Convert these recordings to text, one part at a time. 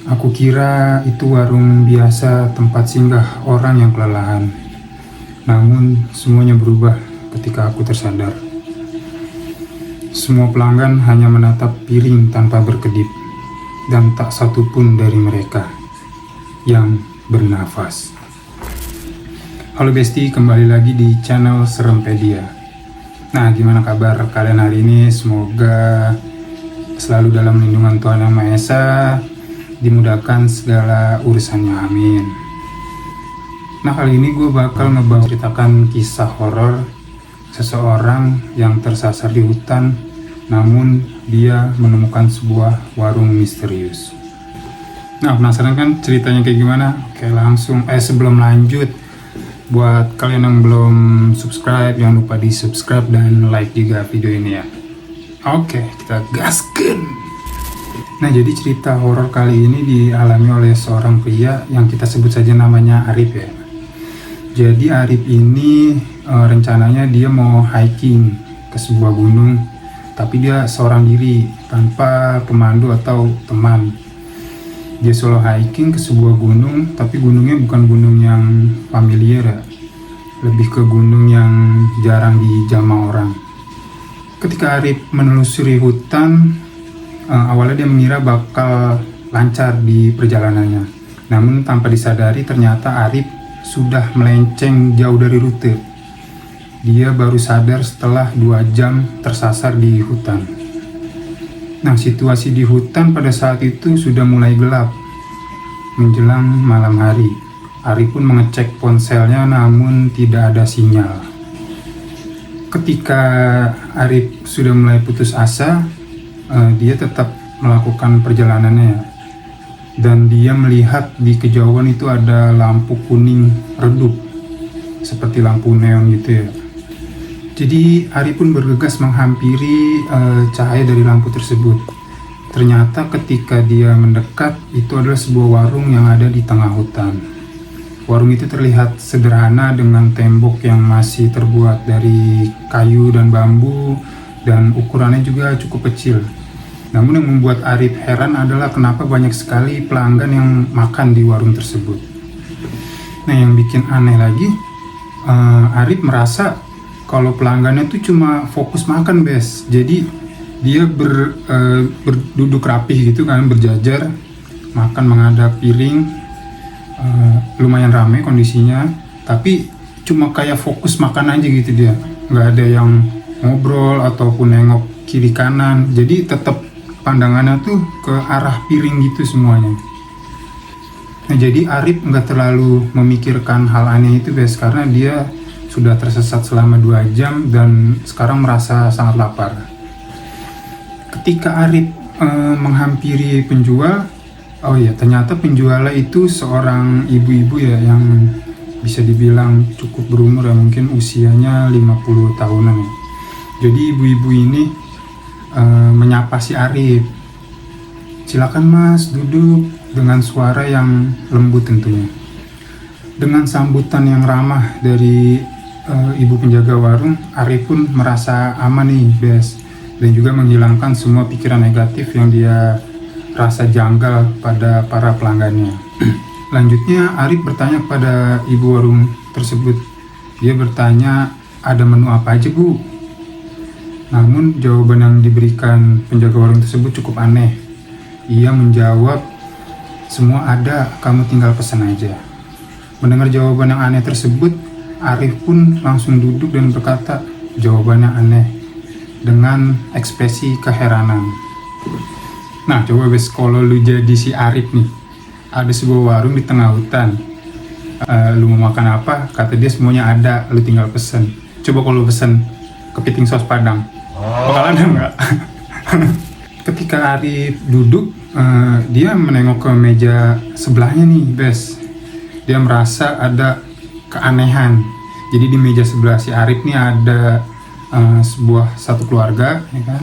Aku kira itu warung biasa, tempat singgah orang yang kelelahan. Namun semuanya berubah ketika aku tersadar. Semua pelanggan hanya menatap piring tanpa berkedip, dan tak satu pun dari mereka yang bernafas. Halo Besti, kembali lagi di channel Serempedia. Nah, gimana kabar kalian hari ini? Semoga selalu dalam lindungan Tuhan Yang Maha Esa, dimudahkan segala urusannya, amin. Nah, kali ini gue bakal ceritakan kisah horor seseorang yang tersasar di hutan, namun dia menemukan sebuah warung misterius. Nah, penasaran kan ceritanya kayak gimana? Oke, langsung sebelum lanjut, buat kalian yang belum subscribe, jangan lupa di subscribe dan like juga video ini ya. Oke, kita gaskan. Nah, jadi cerita horor kali ini dialami oleh seorang pria yang kita sebut saja namanya Arif ya. Jadi Arif ini rencananya dia mau hiking ke sebuah gunung, tapi dia seorang diri tanpa pemandu atau teman. Dia solo hiking ke sebuah gunung, tapi gunungnya bukan gunung yang familiar ya, lebih ke gunung yang jarang dijamah orang. Ketika Arif menelusuri hutan, awalnya dia mengira bakal lancar di perjalanannya. Namun tanpa disadari ternyata Arif sudah melenceng jauh dari rute. Dia baru sadar setelah 2 jam tersasar di hutan. Nah, situasi di hutan pada saat itu sudah mulai gelap menjelang malam hari. Arif pun mengecek ponselnya namun tidak ada sinyal. Ketika Arif sudah mulai putus asa, dia tetap melakukan perjalanannya dan dia melihat di kejauhan itu ada lampu kuning redup seperti lampu neon gitu ya. Jadi Arif pun bergegas menghampiri cahaya dari lampu tersebut. Ternyata ketika dia mendekat, itu adalah sebuah warung yang ada di tengah hutan. Warung itu terlihat sederhana dengan tembok yang masih terbuat dari kayu dan bambu, dan ukurannya juga cukup kecil. Namun yang membuat Arif heran adalah kenapa banyak sekali pelanggan yang makan di warung tersebut. Nah, yang bikin aneh lagi, Arif merasa kalau pelanggannya tuh cuma fokus makan, Bes. Jadi dia berduduk rapih gitu kan, berjajar, makan menghadap piring, lumayan ramai kondisinya, tapi cuma kayak fokus makan aja gitu dia. Nggak ada yang ngobrol ataupun nengok kiri kanan, jadi tetap pandangannya tuh ke arah piring gitu semuanya. Nah, jadi Arif nggak terlalu memikirkan hal aneh itu guys, karena dia sudah tersesat selama 2 jam dan sekarang merasa sangat lapar. Ketika Arif menghampiri penjual, oh iya, ternyata penjualnya itu seorang ibu-ibu ya, yang bisa dibilang cukup berumur ya, mungkin usianya 50 tahunan ya. Jadi ibu-ibu ini menyapa si Arif. "Silakan Mas, duduk," dengan suara yang lembut tentunya. Dengan sambutan yang ramah dari ibu penjaga warung, Arif pun merasa aman nih, Bes, dan juga menghilangkan semua pikiran negatif yang dia rasa janggal pada para pelanggannya. Lanjutnya Arif bertanya kepada ibu warung tersebut. Dia bertanya, "Ada menu apa aja, Bu?" Namun jawaban yang diberikan penjaga warung tersebut cukup aneh. Ia menjawab, "Semua ada, kamu tinggal pesan aja." Mendengar jawaban yang aneh tersebut, Arif pun langsung duduk dan berkata, "Jawabannya aneh," dengan ekspresi keheranan. Nah, coba Bes, kalau lu jadi si Arif nih, ada sebuah warung di tengah hutan, lu mau makan apa? Kata dia semuanya ada, lu tinggal pesen. Coba kalau lu pesen kepiting saus Padang, bakalan ada nggak? Ketika Arif duduk, dia menengok ke meja sebelahnya nih, Bes. Dia merasa ada keanehan. Jadi di meja sebelah si Arif nih ada satu keluarga, ya kan?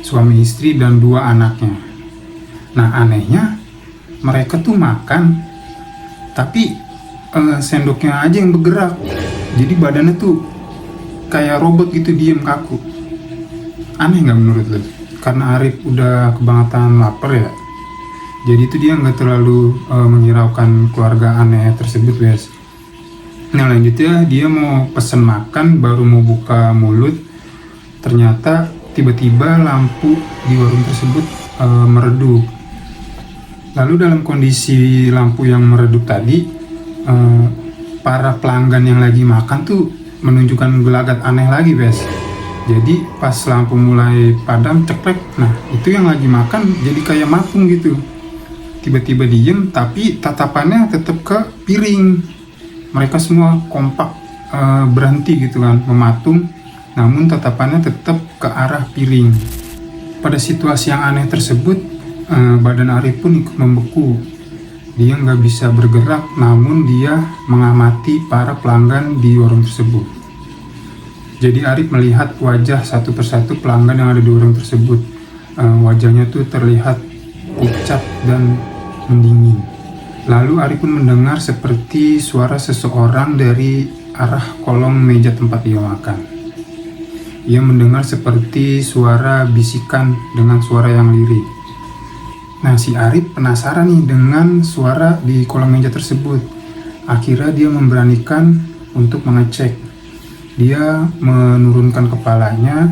Suami istri dan 2 anaknya. Nah, anehnya mereka tuh makan, tapi sendoknya aja yang bergerak. Jadi badannya tuh kayak robot gitu, diem kaku. Aneh nggak menurut lo? Karena Arif udah kebangetan lapar ya. Jadi itu dia nggak terlalu menghiraukan keluarga aneh tersebut, guys. Nah lanjutnya dia mau pesen makan, baru mau buka mulut, ternyata tiba-tiba lampu di warung tersebut meredup. Lalu dalam kondisi lampu yang meredup tadi, para pelanggan yang lagi makan tuh menunjukkan gelagat aneh lagi, guys. Jadi pas lampu mulai padam, cekrek, nah itu yang lagi makan jadi kayak matung gitu. Tiba-tiba diem, tapi tatapannya tetap ke piring. Mereka semua kompak berhenti gitu kan, mematung, namun tatapannya tetap ke arah piring. Pada situasi yang aneh tersebut, badan Arif pun ikut membeku. Dia nggak bisa bergerak, namun dia mengamati para pelanggan di warung tersebut. Jadi Arif melihat wajah satu persatu pelanggan yang ada di warung tersebut. Wajahnya tuh terlihat pucat dan mendingin. Lalu Arif pun mendengar seperti suara seseorang dari arah kolong meja tempat dia makan. Ia mendengar seperti suara bisikan dengan suara yang lirih. Nah, si Arif penasaran nih dengan suara di kolong meja tersebut. Akhirnya dia memberanikan untuk mengecek. Dia menurunkan kepalanya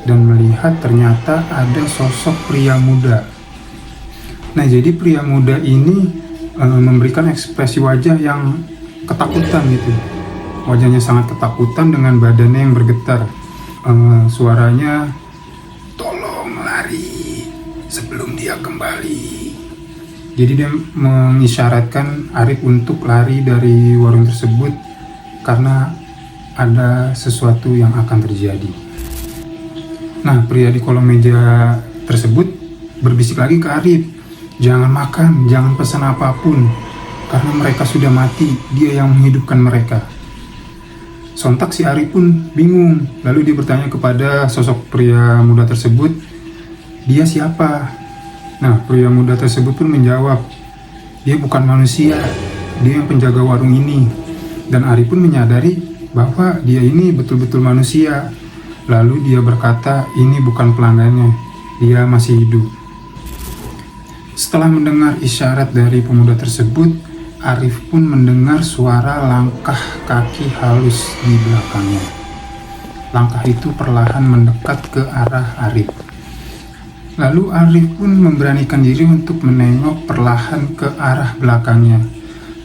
dan melihat ternyata ada sosok pria muda. Nah, jadi pria muda ini memberikan ekspresi wajah yang ketakutan gitu. Wajahnya sangat ketakutan dengan badannya yang bergetar. Suaranya, "Tolong lari sebelum dia kembali." Jadi dia mengisyaratkan Arif untuk lari dari warung tersebut karena ada sesuatu yang akan terjadi. Nah, pria di kolong meja tersebut berbisik lagi ke Arif, "Jangan makan, jangan pesan apapun, karena mereka sudah mati, dia yang menghidupkan mereka." Sontak si Arif pun bingung, lalu dia bertanya kepada sosok pria muda tersebut, "Dia siapa?" Nah, pria muda tersebut pun menjawab, "Dia bukan manusia, dia yang penjaga warung ini." Dan Arif pun menyadari bahwa dia ini betul-betul manusia. Lalu dia berkata, ini bukan pelanggannya, dia masih hidup. Setelah mendengar isyarat dari pemuda tersebut, Arif pun mendengar suara langkah kaki halus di belakangnya. Langkah itu perlahan mendekat ke arah Arif. Lalu Arif pun memberanikan diri untuk menengok perlahan ke arah belakangnya.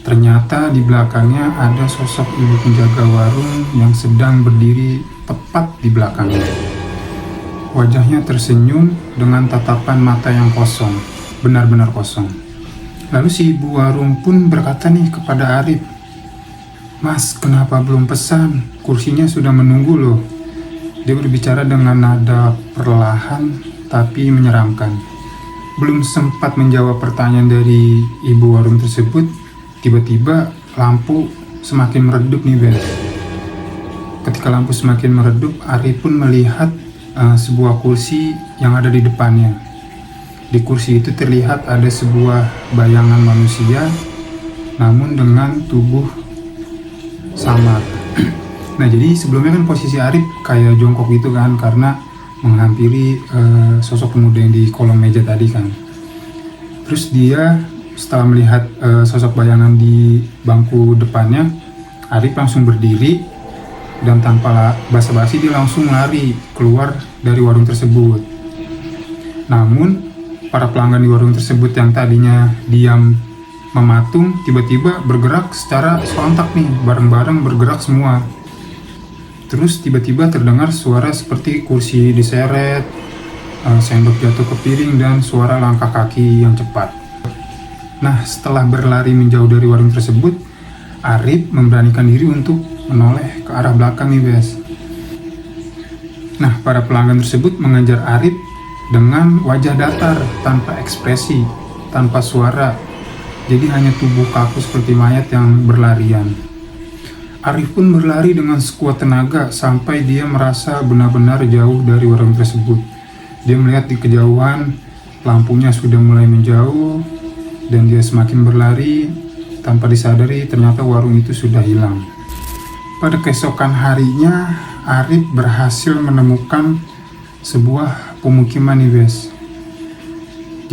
Ternyata di belakangnya ada sosok ibu penjaga warung yang sedang berdiri tepat di belakangnya. Wajahnya tersenyum dengan tatapan mata yang kosong. Benar-benar kosong. Lalu si ibu warung pun berkata nih kepada Arif, "Mas, kenapa belum pesan? Kursinya sudah menunggu loh." Dia berbicara dengan nada perlahan tapi menyeramkan. Belum sempat menjawab pertanyaan dari ibu warung tersebut, tiba-tiba lampu semakin meredup nih, guys. Ketika lampu semakin meredup, Arif pun melihat sebuah kursi yang ada di depannya. Di kursi itu terlihat ada sebuah bayangan manusia, namun dengan tubuh samar. Nah, jadi sebelumnya kan posisi Arif kayak jongkok gitu kan, karena menghampiri sosok pemuda yang di kolong meja tadi kan. Terus dia setelah melihat sosok bayangan di bangku depannya, Arif langsung berdiri dan tanpa basa-basi dia langsung lari keluar dari warung tersebut. Namun para pelanggan di warung tersebut yang tadinya diam mematung tiba-tiba bergerak secara sontak nih, bareng-bareng bergerak semua. Terus tiba-tiba terdengar suara seperti kursi diseret, sendok jatuh ke piring, dan suara langkah kaki yang cepat. Nah, setelah berlari menjauh dari warung tersebut, Arif memberanikan diri untuk menoleh ke arah belakang nih, guys. Nah, para pelanggan tersebut mengejar Arif dengan wajah datar, tanpa ekspresi, tanpa suara. Jadi hanya tubuh kaku seperti mayat yang berlarian. Arif pun berlari dengan sekuat tenaga sampai dia merasa benar-benar jauh dari warung tersebut. Dia melihat di kejauhan lampunya sudah mulai menjauh dan dia semakin berlari. Tanpa disadari ternyata warung itu sudah hilang. Pada keesokan harinya, Arif berhasil menemukan sebuah pemukiman nih, guys.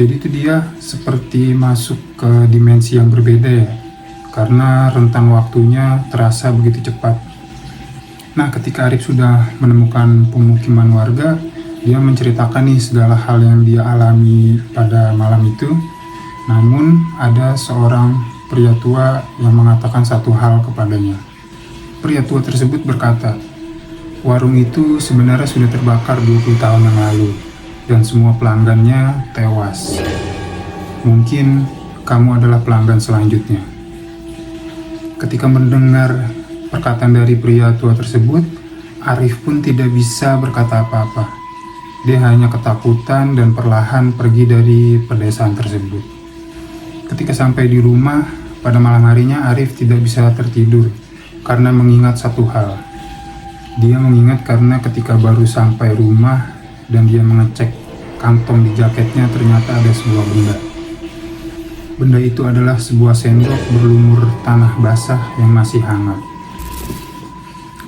Jadi itu dia seperti masuk ke dimensi yang berbeda ya, karena rentang waktunya terasa begitu cepat. Nah, ketika Arif sudah menemukan pemukiman warga, dia menceritakan nih segala hal yang dia alami pada malam itu. Namun ada seorang pria tua yang mengatakan satu hal kepadanya. Pria tua tersebut berkata, warung itu sebenarnya sudah terbakar 20 tahun yang lalu dan semua pelanggannya tewas. Mungkin kamu adalah pelanggan selanjutnya. Ketika mendengar perkataan dari pria tua tersebut, Arif pun tidak bisa berkata apa-apa. Dia hanya ketakutan dan perlahan pergi dari pedesaan tersebut. Ketika sampai di rumah, pada malam harinya Arif tidak bisa tertidur karena mengingat satu hal. Dia mengingat karena ketika baru sampai rumah dan dia mengecek kantong di jaketnya, ternyata ada sebuah benda. Benda itu adalah sebuah sendok berlumur tanah basah yang masih hangat.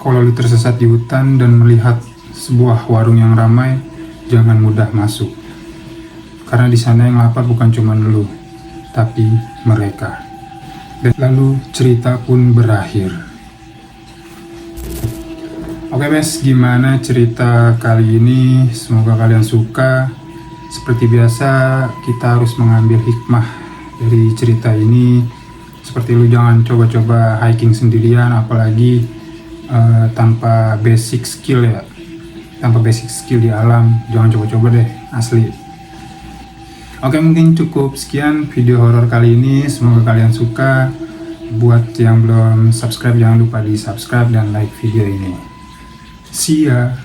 Kalau lu tersesat di hutan dan melihat sebuah warung yang ramai, jangan mudah masuk. Karena di sana yang lapar bukan cuma lu, tapi mereka. Dan lalu cerita pun berakhir. Oke guys, gimana cerita kali ini? Semoga kalian suka. Seperti biasa, kita harus mengambil hikmah dari cerita ini. Seperti lu jangan coba-coba hiking sendirian, apalagi tanpa basic skill ya. Tanpa basic skill di alam, jangan coba-coba deh, asli. Oke, mungkin cukup sekian video horor kali ini. Semoga kalian suka. Buat yang belum subscribe, jangan lupa di subscribe dan like video ini. See ya.